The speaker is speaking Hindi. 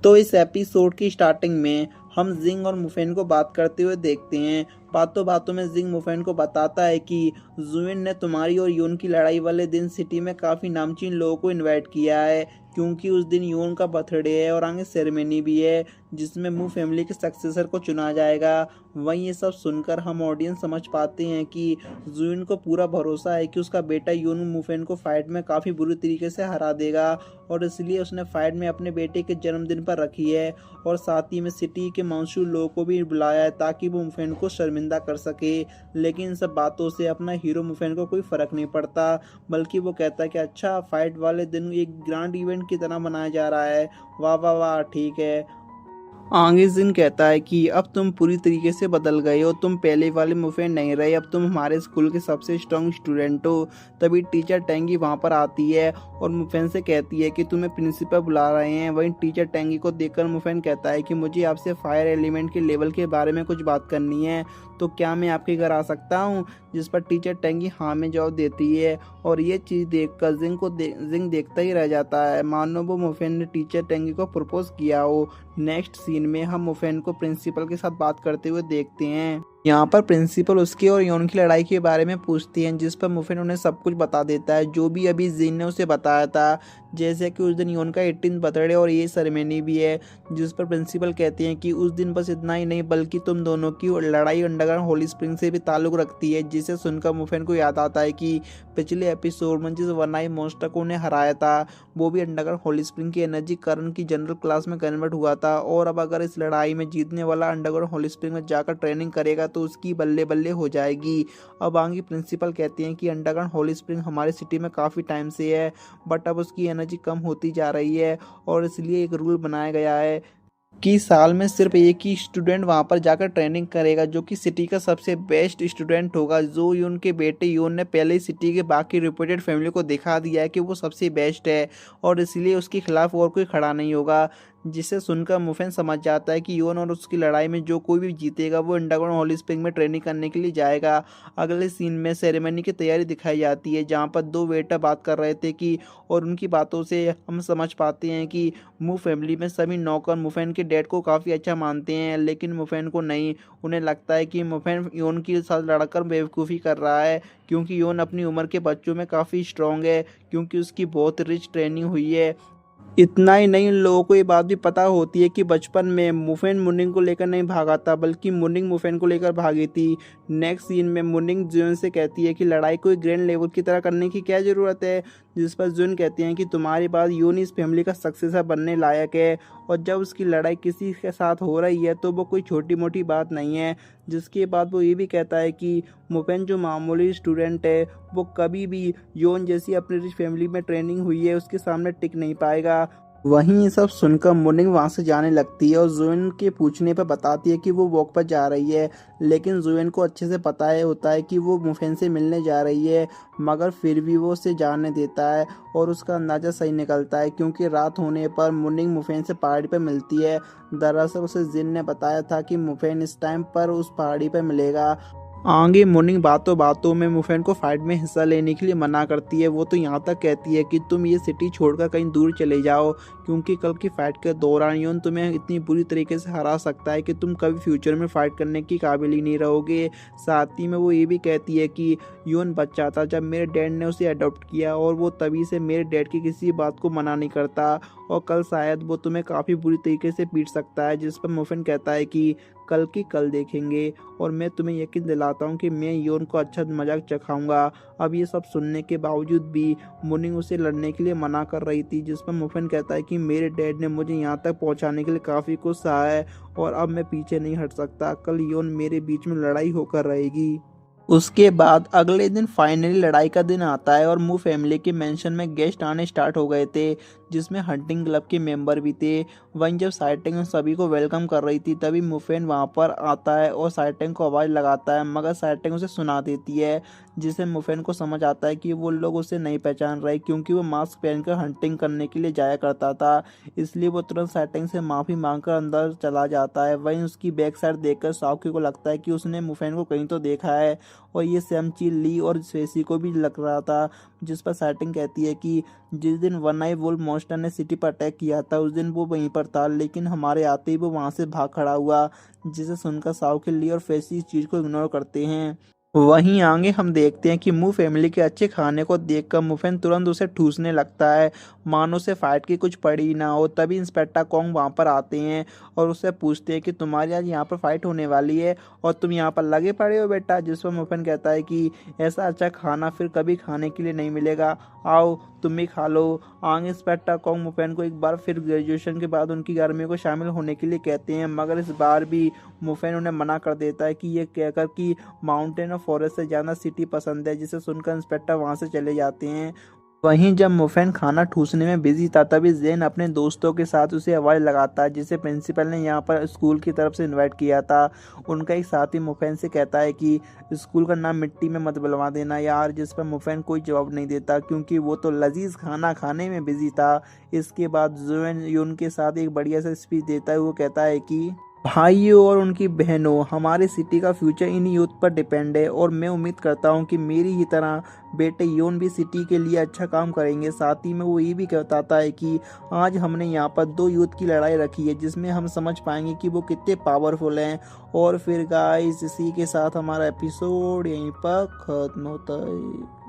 तो इस एपिसोड की स्टार्टिंग में हम जिंग और मुफेन को बात करते हुए देखते हैं। बातों बातों में जिंग मुफेन को बताता है कि जुइन ने तुम्हारी और यून की लड़ाई वाले दिन सिटी में काफ़ी नामचीन लोगों को इनवाइट किया है, क्योंकि उस दिन यून का बर्थडे है और आगे सेरेमनी भी है जिसमें मू फैमिली के सक्सेसर को चुना जाएगा। वहीं ये सब सुनकर हम ऑडियंस समझ पाते हैं कि जुइन को पूरा भरोसा है कि उसका बेटा यून मुफेन को फाइट में काफ़ी बुरी तरीके से हरा देगा, और इसलिए उसने फाइट में अपने बेटे के जन्मदिन पर रखी है और साथ ही में सिटी के मशहूर लोगों को भी बुलाया है ताकि वो मुफेन को शर्मिंदा कर सके। लेकिन इन सब बातों से अपना हीरो मुफेन को कोई फ़र्क नहीं पड़ता, बल्कि वो कहता है कि अच्छा, फाइट वाले दिन एक ग्रैंड इवेंट की तरह मनाया जा रहा है। वाह वाह वाह, ठीक है। आगे जिन कहता है कि अब तुम पूरी तरीके से बदल गए हो, तुम पहले वाले मुफेन नहीं रहे, अब तुम हमारे स्कूल के सबसे स्ट्रॉन्ग स्टूडेंट हो। तभी टीचर टेंगी वहाँ पर आती है और मुफेन से कहती है कि तुम्हें प्रिंसिपल बुला रहे हैं। वहीं टीचर टेंगी को देखकर मुफेन कहता है कि मुझे आपसे फायर एलिमेंट के लेवल के बारे में कुछ बात करनी है, तो क्या मैं आपके घर आ सकता हूँ? जिस पर टीचर टेंगी हाँ में जवाब देती है, और ये चीज़ देखकर जिंग देखता ही रह जाता है, मानो वो मुफेन ने टीचर टेंगी को प्रपोज किया हो। नेक्स्ट सीन में हम मुफेन को प्रिंसिपल के साथ बात करते हुए देखते हैं। यहाँ पर प्रिंसिपल उसकी और योन की लड़ाई के बारे में पूछती हैं, जिस पर मुफेन उन्हें सब कुछ बता देता है जो भी अभी जिन ने उसे बताया था, जैसे कि उस दिन योन का 18th बर्थडे और ये सेरेमनी भी है। जिस पर प्रिंसिपल कहते हैं कि उस दिन बस इतना ही नहीं, बल्कि तुम दोनों की लड़ाई अंडरग्राउंड होली स्प्रिंग से भी ताल्लुक रखती है। जिसे सुनकर मुफेन को याद आता है कि पिछले एपिसोड में जिस वनाई मॉन्स्टर को उन्हें हराया था, वो भी अंडरग्राउंड होली स्प्रिंग की एनर्जी करण की जनरल क्लास में कन्वर्ट हुआ था, और अब अगर इस लड़ाई में जीतने वाला अंडरग्राउंड होली स्प्रिंग में जाकर ट्रेनिंग करेगा तो उसकी बल्ले बल्ले हो जाएगी। अब आगे प्रिंसिपल कहते हैं कि अंडरग्राउंड होली स्प्रिंग हमारी सिटी में काफ़ी टाइम से है, बट अब उसकी एनर्जी कम होती जा रही है, और इसलिए एक रूल बनाया गया है कि साल में सिर्फ एक ही स्टूडेंट वहां पर जाकर ट्रेनिंग करेगा, जो कि सिटी का सबसे बेस्ट स्टूडेंट होगा। जो यून के बेटे यून ने पहले ही सिटी के बाकी रिपोर्टेड फैमिली को दिखा दिया है कि वो सबसे बेस्ट है, और इसलिए उसके खिलाफ और कोई खड़ा नहीं होगा। जिसे सुनकर मुफेन समझ जाता है कि योन और उसकी लड़ाई में जो कोई भी जीतेगा वो अंडरग्राउंड होली स्प्रिंग में ट्रेनिंग करने के लिए जाएगा। अगले सीन में सेरेमनी की तैयारी दिखाई जाती है, जहाँ पर दो वेटर बात कर रहे थे कि, और उनकी बातों से हम समझ पाते हैं कि मू फैमिली में सभी नौकर मुफेन के डैड को काफ़ी अच्छा मानते हैं, लेकिन मुफेन को नहीं। उन्हें लगता है कि मुफेन योन के साथ लड़कर बेवकूफ़ी कर रहा है, क्योंकि योन अपनी उम्र के बच्चों में काफ़ी स्ट्रॉन्ग है, क्योंकि उसकी बहुत रिच ट्रेनिंग हुई है। इतना ही नहीं, लोगों को ये बात भी पता होती है कि बचपन में मुफेन मुनिंग को लेकर नहीं भागा था, बल्कि मुनिंग मुफेन को लेकर भागी थी। नेक्स्ट सीन में मुनिंग जुन से कहती है कि लड़ाई कोई ग्रैंड लेवल की तरह करने की क्या ज़रूरत है, जिस पर जुन कहते हैं कि तुम्हारी बात यून इस फैमिली का सक्सेसर बनने लायक है, और जब उसकी लड़ाई किसी के साथ हो रही है तो वो कोई छोटी मोटी बात नहीं है। जिसके बाद वो ये भी कहता है कि मुफेन जो मामूली स्टूडेंट है वो कभी भी योन जैसी अपनी रिच फैमिली में ट्रेनिंग हुई है उसके सामने टिक नहीं पाएगा। वहीं ये सब सुनकर मुनिंग वहां से जाने लगती है और जुएन के पूछने पर बताती है कि वो वॉक पर जा रही है, लेकिन जुएन को अच्छे से पता है होता है कि वो मुफेन से मिलने जा रही है, मगर फिर भी वो उसे जाने देता है, और उसका अंदाज़ा सही निकलता है, क्योंकि रात होने पर मुनिंग मुफेन से पहाड़ी पर मिलती है। दरअसल उसे जिन ने बताया था कि मुफेन इस टाइम पर उस पहाड़ी पर मिलेगा। आगे मुनिंग बातों बातों में मुफेन को फाइट में हिस्सा लेने के लिए मना करती है। वो तो यहाँ तक कहती है कि तुम ये सिटी छोड़कर कहीं दूर चले जाओ, क्योंकि कल की फाइट के दौरान योन तुम्हें इतनी बुरी तरीके से हरा सकता है कि तुम कभी फ्यूचर में फाइट करने की काबिल ही नहीं रहोगे। साथ ही में वो ये भी कहती है कि योन बच्चा था जब मेरे डैड ने उसे अडॉप्ट किया, और वो तभी से मेरे डैड की किसी बात को मना नहीं करता, और कल शायद वो तुम्हें काफ़ी बुरी तरीके से पीट सकता है। जिस पर मुफेन कहता है कि कल की कल देखेंगे, और मैं तुम्हें यकीन दिलाता हूँ कि मैं योन को अच्छा मजाक चखाऊंगा। अब ये सब सुनने के बावजूद भी मुनिंग उसे लड़ने के लिए मना कर रही थी, जिस पर मुफेन कहता है कि मेरे डैड ने मुझे यहाँ तक पहुँचाने के लिए काफ़ी कुछ सहा है, और अब मैं पीछे नहीं हट सकता। कल योन मेरे बीच में लड़ाई होकर रहेगी। उसके बाद अगले दिन फाइनली लड़ाई का दिन आता है और मू फैमिली के मेंशन में गेस्ट आने स्टार्ट हो गए थे, जिसमें हंटिंग क्लब के मेंबर भी थे। वहीं जब साइटेंग सभी को वेलकम कर रही थी तभी मुफेन वहां पर आता है और साइटेंग को आवाज़ लगाता है, मगर साइटेंग उसे सुना देती है, जिससे मुफेन को समझ आता है कि वो लोग उसे नहीं पहचान रहे, क्योंकि वो मास्क पहनकर हंटिंग करने के लिए जाया करता था। इसलिए वो तुरंत साइटेंग से माफ़ी मांगकर अंदर चला जाता है। वहीं उसकी बैक साइड देखकर साउकी को लगता है कि उसने मुफेन को कहीं तो देखा है, और ये सैमची ली और स्वेसी को भी लग रहा था। जिस पर सेटिंग कहती है कि जिस दिन वन आई वुल्फ मॉन्स्टर ने सिटी पर अटैक किया था उस दिन वो वहीं पर था, लेकिन हमारे आते ही वो वहां से भाग खड़ा हुआ। जिसे सुनकर साउकिल ली और फेसी इस चीज को इग्नोर करते हैं। वहीं आगे हम देखते हैं कि मू फैमिली के अच्छे खाने को देखकर मुफेन तुरंत उसे ठूसने लगता है, मानो से फाइट की कुछ पड़ी ना हो। तभी इंस्पेक्टर कॉन्ग वहां पर आते हैं और उससे पूछते हैं कि तुम्हारी आज यहाँ पर फाइट होने वाली है और तुम यहाँ पर लगे पड़े हो बेटा। जिस पर मुफेन कहता है कि ऐसा अच्छा खाना फिर कभी खाने के लिए नहीं मिलेगा, आओ तुम भी खा लो। आगे इंस्पेक्टर कॉन्ग मुफेन को एक बार फिर ग्रेजुएशन के बाद उनकी गर्मी को शामिल होने के लिए कहते हैं, मगर इस बार भी मुफेन उन्हें मना कर देता है कि ये कहकर कि माउंटेन और फॉरेस्ट से जाना सिटी पसंद है। जिसे सुनकर इंस्पेक्टर वहां से चले जाते हैं। वहीं जब मुफेन खाना ठूसने में बिजी था तभी जेन अपने दोस्तों के साथ उसे आवाज लगाता है, जिसे प्रिंसिपल ने यहाँ पर स्कूल की तरफ से इनवाइट किया था। उनका एक साथी मुफेन से कहता है कि स्कूल का नाम मिट्टी में मत बुलवा देना यार, जिस पर मुफेन कोई जवाब नहीं देता क्योंकि वो तो लजीज खाना खाने में बिजी था। इसके बाद जुएन यून के साथ एक बढ़िया सा स्पीच देता है। वो कहता है कि भाइयों और उनकी बहनों, हमारे सिटी का फ्यूचर इन यूथ पर डिपेंड है और मैं उम्मीद करता हूँ कि मेरी ही तरह बेटे योन भी सिटी के लिए अच्छा काम करेंगे। साथ ही में वो ये भी बताता है कि आज हमने यहाँ पर दो यूथ की लड़ाई रखी है जिसमें हम समझ पाएंगे कि वो कितने पावरफुल हैं। और फिर गाइस इसी के साथ हमारा एपिसोड यहीं पर खत्म होता है।